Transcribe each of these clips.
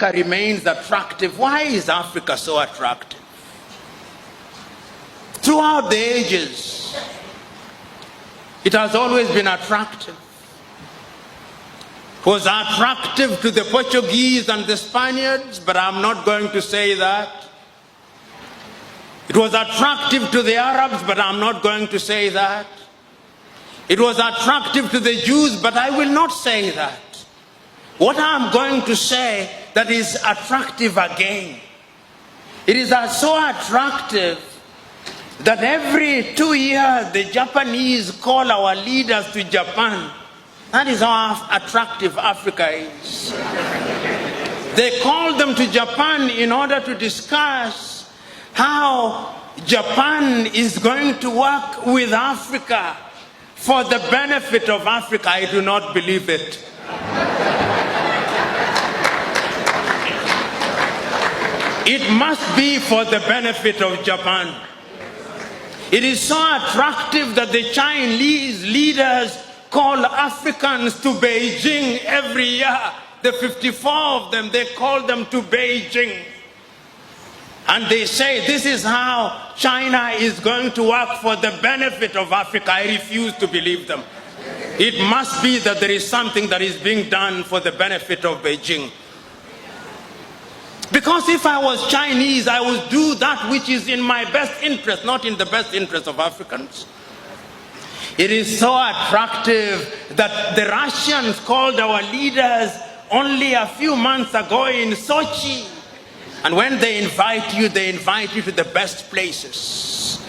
Africa remains attractive. Why is Africa so attractive? Throughout the ages, it has always been attractive. It was attractive to the Portuguese and the Spaniards, but I'm not going to say that. It was attractive to the Arabs, but I'm not going to say that. It was attractive to the Jews, but I will not say that. What I'm going to say that is attractive again, it is so attractive that every 2 years the Japanese call our leaders to Japan. That is how attractive Africa is. They call them to Japan in order to discuss how Japan is going to work with Africa for the benefit of Africa. I do not believe it. It must be for the benefit of Japan. It is so attractive that the Chinese leaders call Africans to Beijing every year. The 54 of them, they call them to Beijing. And they say this is how China is going to work for the benefit of Africa. I refuse to believe them. It must be that there is something that is being done for the benefit of Beijing. Because if I was Chinese, I would do that which is in my best interest, not in the best interest of Africans. It is so attractive that the Russians called our leaders only a few months ago in Sochi. And when they invite you to the best places.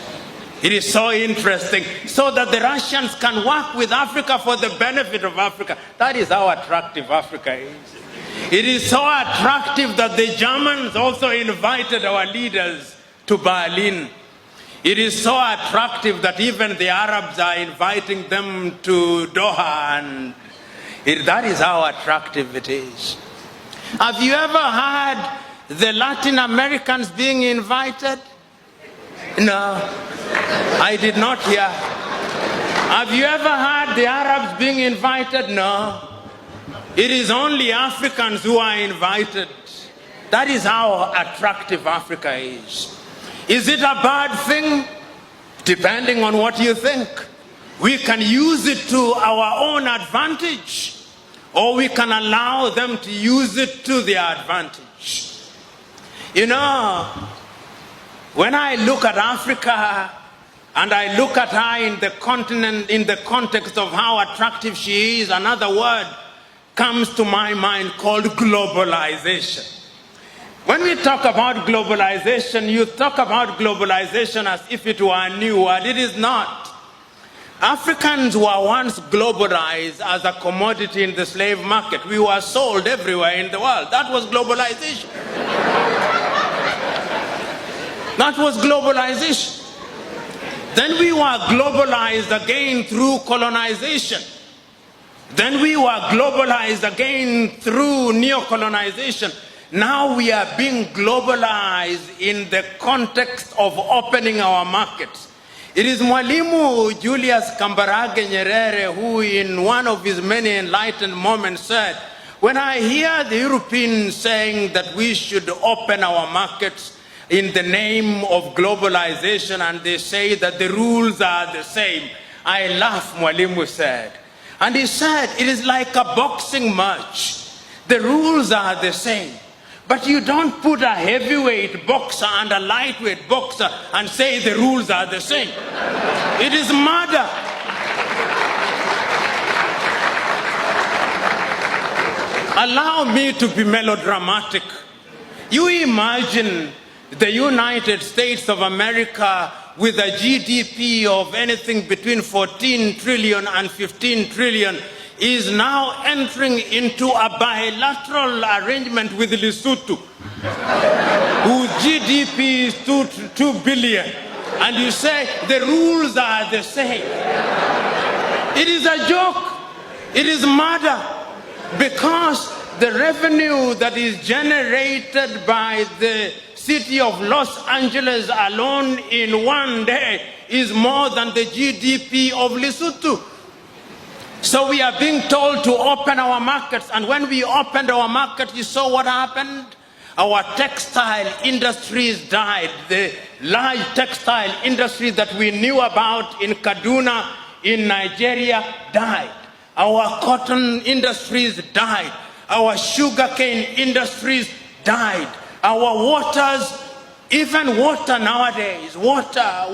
It is so interesting, so that the Russians can work with Africa for the benefit of Africa. That is how attractive Africa is. It is so attractive that the Germans also invited our leaders to Berlin. It is so attractive that even the Arabs are inviting them to Doha, and that is how attractive it is. Have you ever heard the Latin Americans being invited? No, I did not hear. Have you ever heard the Arabs being invited? No. It is only Africans who are invited. That is how attractive Africa is. Is it a bad thing? Depending on what you think. We can use it to our own advantage, or we can allow them to use it to their advantage. You know, when I look at Africa and I look at her in the continent, in the context of how attractive she is, another word comes to my mind called globalization. When we talk about globalization, you talk about globalization as if it were a new word. It is not. Africans were once globalized as a commodity in the slave market. We were sold everywhere in the world. That was globalization. That was globalization. Then we were globalized again through colonization. Then we were globalized again through neo-colonization. Now we are being globalized in the context of opening our markets. It is Mwalimu Julius Kambarage Nyerere who in one of his many enlightened moments said, when I hear the Europeans saying that we should open our markets in the name of globalization and they say that the rules are the same, I laugh, Mwalimu said. And he said, it is like a boxing match. The rules are the same. But you don't put a heavyweight boxer and a lightweight boxer and say the rules are the same. It is murder. Allow me to be melodramatic. You imagine the United States of America with a GDP of anything between 14 trillion and 15 trillion is now entering into a bilateral arrangement with Lesotho, whose GDP is 2 billion. And you say the rules are the same. It is a joke. It is murder. Because the revenue that is generated by the city of Los Angeles alone in one day is more than the GDP of Lesotho. So we are being told to open our markets, and when we opened our market, you saw what happened? Our textile industries died. The large textile industries that we knew about in Kaduna, in Nigeria, died. Our cotton industries died. Our sugarcane industries died. Our waters, even water nowadays, water.